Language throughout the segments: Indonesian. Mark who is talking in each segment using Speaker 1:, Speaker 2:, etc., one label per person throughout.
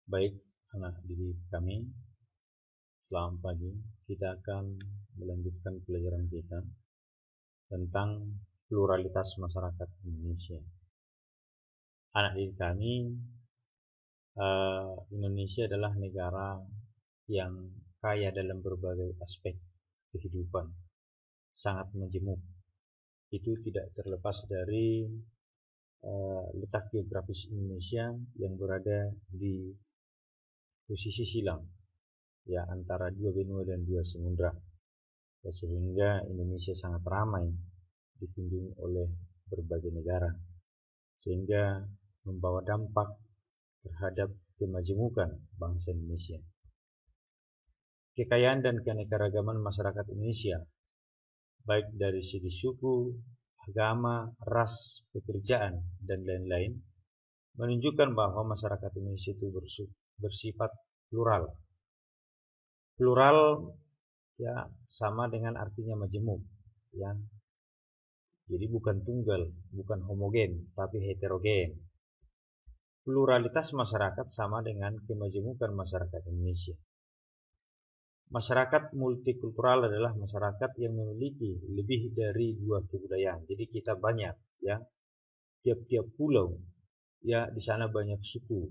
Speaker 1: Baik, anak didik kami, selamat pagi. Kita akan melanjutkan pelajaran kita tentang pluralitas masyarakat Indonesia. Anak didik kami, Indonesia adalah negara yang kaya dalam berbagai aspek kehidupan, sangat majemuk. Itu tidak terlepas dari letak geografis Indonesia yang berada di posisi silang, ya, antara dua benua dan dua samudra, ya, sehingga Indonesia sangat ramai dikunjungi oleh berbagai negara, sehingga membawa dampak terhadap kemajemukan bangsa Indonesia. Kekayaan dan keanekaragaman masyarakat Indonesia, baik dari segi suku, agama, ras, pekerjaan, dan lain-lain, menunjukkan bahwa masyarakat Indonesia itu bersifat plural. Plural, ya, sama dengan artinya majemuk, ya. Jadi bukan tunggal, bukan homogen, tapi heterogen. Pluralitas masyarakat sama dengan kemajemukan masyarakat Indonesia. Masyarakat multikultural adalah masyarakat yang memiliki lebih dari dua kebudayaan. Jadi kita banyak, ya. Tiap-tiap pulau, ya, di sana banyak suku.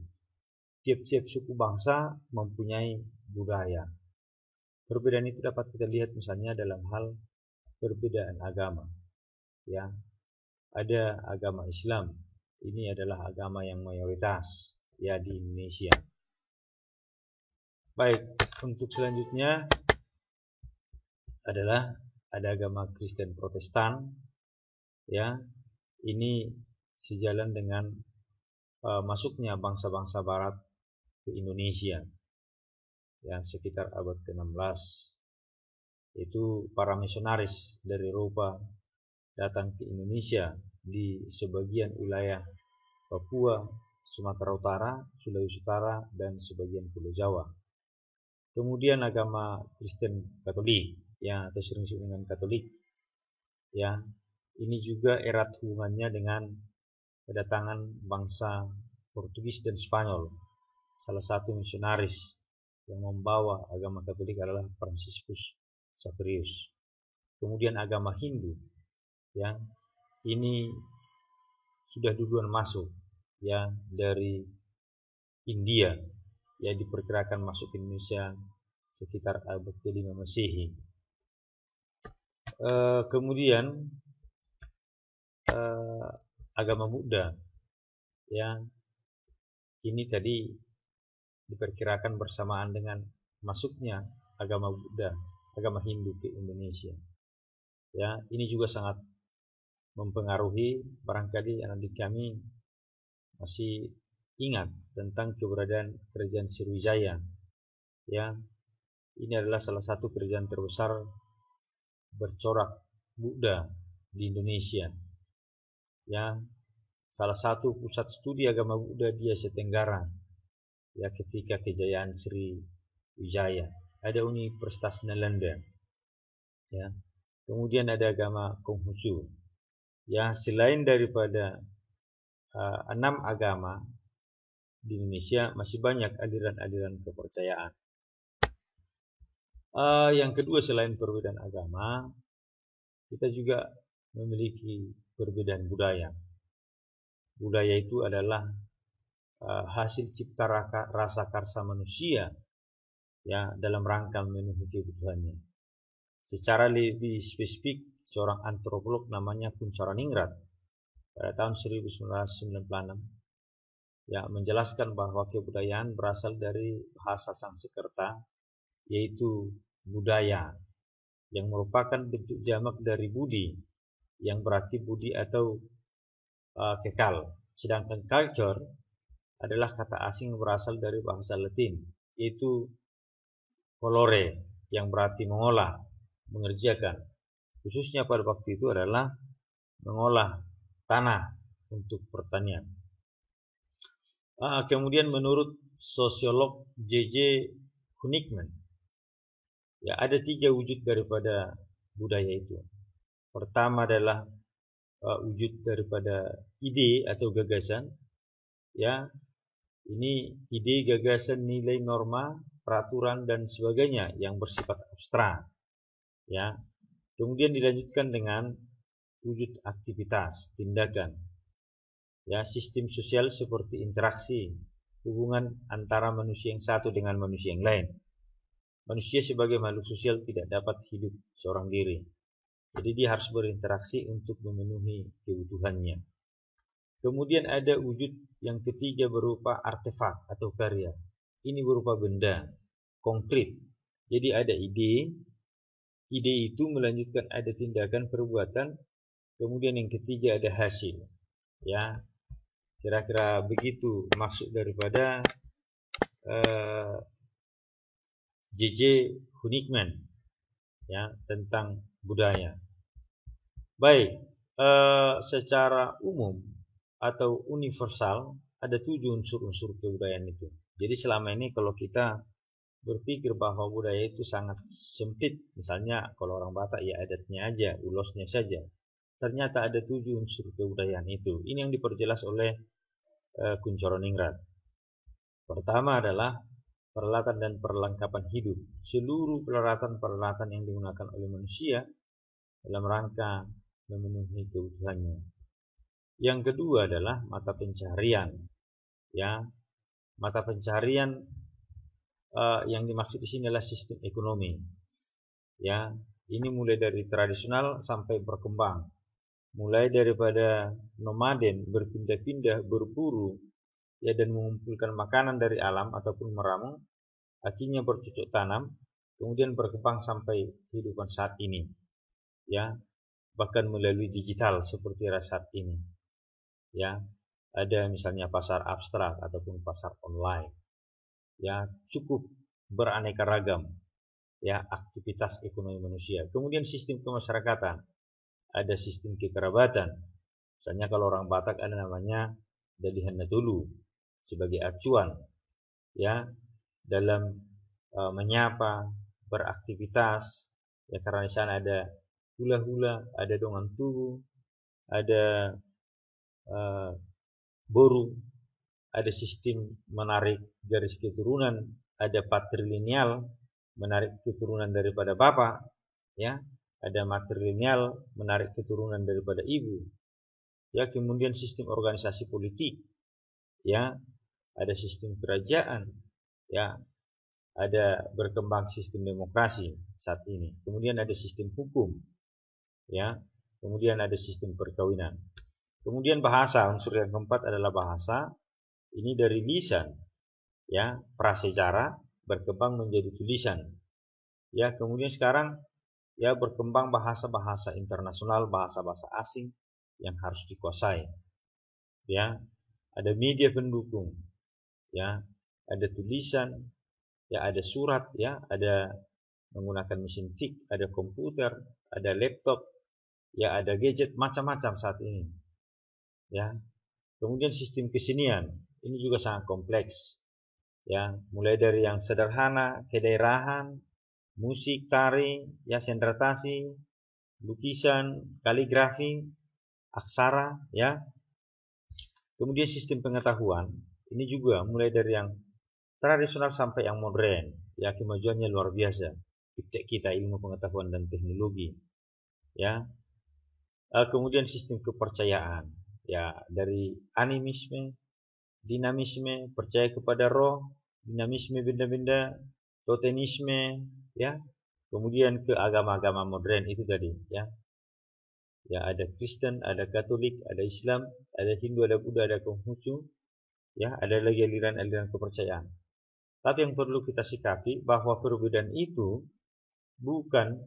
Speaker 1: Tiap-tiap suku bangsa mempunyai budaya. Perbedaan itu dapat kita lihat misalnya dalam hal perbedaan agama. Ya, ada agama Islam. Ini adalah agama yang mayoritas, ya, di Indonesia. Baik, untuk selanjutnya adalah ada agama Kristen Protestan, ya. Ini sejalan dengan masuknya bangsa-bangsa Barat ke Indonesia, ya, sekitar abad ke-16. Itu para misionaris dari Eropa datang ke Indonesia di sebagian wilayah Papua, Sumatera Utara, Sulawesi Utara, dan sebagian Pulau Jawa. Kemudian agama Kristen Katolik, ya, atau sering disebut dengan Katolik, ya. Ini juga erat hubungannya dengan kedatangan bangsa Portugis dan Spanyol. Salah satu misionaris yang membawa agama Katolik adalah Franciscus Xaverius. Kemudian agama Hindu, ya, ini sudah duluan masuk, ya, dari India, ya, diperkirakan masuk ke Indonesia sekitar abad ke-5 Masehi. Kemudian agama Buddha, ya, ini tadi diperkirakan bersamaan dengan masuknya agama Buddha, agama Hindu ke Indonesia. Ya, ini juga sangat mempengaruhi. Barangkali anak didik kami masih ingat tentang keberadaan kerajaan Sriwijaya. Ya, ini adalah salah satu kerajaan terbesar bercorak Buddha di Indonesia. Ya, salah satu pusat studi agama Buddha di Asia Tenggara, ya, ketika kejayaan Sriwijaya. Ada Universitas Nalanda, ya. Kemudian ada agama Konghucu. Ya, selain daripada 6 agama di Indonesia, masih banyak aliran-aliran kepercayaan. Yang kedua, selain perbedaan agama, kita juga memiliki perbedaan budaya. Budaya itu adalah hasil cipta rasa karsa manusia, ya, dalam rangka memenuhi kebutuhannya. Secara lebih spesifik, seorang antropolog namanya Kuncharaningrat pada tahun 1996, ya, menjelaskan bahwa kebudayaan berasal dari bahasa Sanskerta, yaitu budaya, yang merupakan bentuk jamak dari budi, yang berarti budi atau kekal. Sedangkan culture adalah kata asing yang berasal dari bahasa Latin, yaitu colore, yang berarti mengolah, mengerjakan. Khususnya pada waktu itu adalah mengolah tanah untuk pertanian. Kemudian menurut sosiolog J.J. Hunigman, ya, ada 3 wujud daripada budaya itu. Pertama adalah wujud daripada ide atau gagasan, ya, Ini ide, gagasan, nilai, norma, peraturan dan sebagainya yang bersifat abstrak, ya. Kemudian dilanjutkan dengan wujud aktivitas, tindakan, ya, sistem sosial seperti interaksi, hubungan antara manusia yang satu dengan manusia yang lain. Manusia sebagai makhluk sosial tidak dapat hidup seorang diri. Jadi dia harus berinteraksi untuk memenuhi kebutuhannya. Kemudian ada wujud yang ketiga berupa artefak atau karya. Ini berupa benda konkret. Jadi ada ide itu melanjutkan ada tindakan perbuatan, kemudian yang ketiga ada hasil. Ya, kira-kira begitu maksud daripada J.J. Hunington, ya, tentang budaya. Baik, secara umum atau universal ada 7 unsur-unsur kebudayaan itu. Jadi selama ini kalau kita berpikir bahwa budaya itu sangat sempit, misalnya kalau orang Batak ya adatnya aja, ulosnya saja. Ternyata ada 7 unsur kebudayaan itu. Ini yang diperjelas oleh Kunchoro-Ningrat. Pertama adalah peralatan dan perlengkapan hidup. Seluruh peralatan-peralatan yang digunakan oleh manusia dalam rangka memenuhi kebutuhannya. Yang kedua adalah mata pencaharian. Ya, mata pencaharian yang dimaksud di sini adalah sistem ekonomi. Ya, ini mulai dari tradisional sampai berkembang. Mulai daripada nomaden, berpindah-pindah, berburu, ya, dan mengumpulkan makanan dari alam ataupun meramu, akhirnya bercocok tanam, kemudian berkembang sampai kehidupan saat ini. Ya, bahkan melalui digital seperti saat ini. Ya, ada misalnya pasar abstrak ataupun pasar online. Ya, cukup beraneka ragam, ya, aktivitas ekonomi manusia. Kemudian sistem kemasyarakatan, ada sistem kekerabatan. Misalnya kalau orang Batak ada namanya Dalihan Natulu sebagai acuan, ya, dalam menyapa, beraktivitas, ya, karena di sana ada hula-hula, ada dongan tugu, ada boru, ada sistem menarik garis keturunan, ada patrilineal menarik keturunan daripada bapak, ya, ada matrilineal menarik keturunan daripada ibu, ya. Kemudian sistem organisasi politik, ya, ada sistem kerajaan, ya, ada berkembang sistem demokrasi saat ini. Kemudian ada sistem hukum, ya, kemudian ada sistem perkawinan. Kemudian bahasa, unsur yang keempat adalah bahasa. Ini dari lisan, ya, prasejarah berkembang menjadi tulisan. Ya, kemudian sekarang ya berkembang bahasa-bahasa internasional, bahasa-bahasa asing yang harus dikuasai. Ya, ada media pendukung, ya, ada tulisan, ya, ada surat, ya, ada menggunakan mesin tik, ada komputer, ada laptop, ya, ada gadget macam-macam saat ini. Ya, kemudian sistem kesenian ini juga sangat kompleks, ya, mulai dari yang sederhana, kedaerahan, musik, tari, ya, sendratasi, lukisan, kaligrafi, aksara, ya. Kemudian sistem pengetahuan ini juga mulai dari yang tradisional sampai yang modern, ya, kemajuannya luar biasa. Kita ilmu pengetahuan dan teknologi, ya. Kemudian sistem kepercayaan, ya, dari animisme, dinamisme, percaya kepada roh, dinamisme benda-benda, totemisme, ya. Kemudian ke agama-agama modern itu tadi, ya. Ya, ada Kristen, ada Katolik, ada Islam, ada Hindu, ada Buddha, ada Konghucu, ya, ada lagi aliran-aliran kepercayaan. Tapi yang perlu kita sikapi bahwa perbedaan itu bukan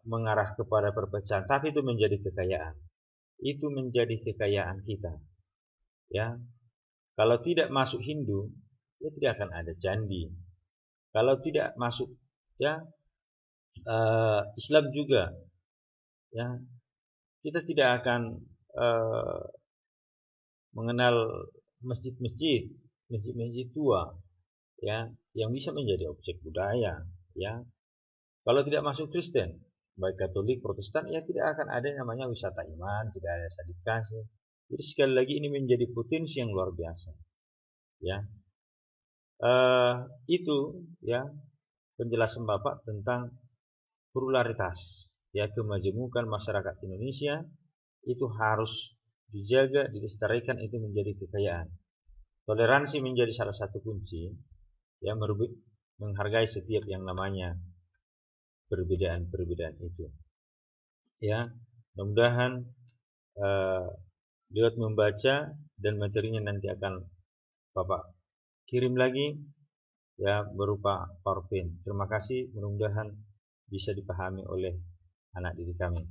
Speaker 1: mengarah kepada perpecahan, tapi itu menjadi kekayaan. Itu menjadi kekayaan kita, ya. Kalau tidak masuk Hindu, ya tidak akan ada candi. Kalau tidak masuk, ya, Islam juga, ya, kita tidak akan mengenal masjid-masjid tua, ya, yang bisa menjadi objek budaya, ya. Kalau tidak masuk Kristen, baik Katolik, Protestan, ya tidak akan ada yang namanya wisata iman, tidak ada sedekah. Jadi sekali lagi ini menjadi potensi yang luar biasa. Ya, itu ya penjelasan Bapak tentang pluralitas, ya, kemajemukan masyarakat Indonesia itu harus dijaga, dilestarikan, itu menjadi kekayaan. Toleransi menjadi salah satu kunci, ya, menghargai setiap yang namanya perbedaan-perbedaan itu. Ya, mudah-mudahan lewat membaca dan materinya nanti akan Bapak kirim lagi, ya, berupa PowerPoint. Terima kasih, mudah-mudahan bisa dipahami oleh anak didik kami.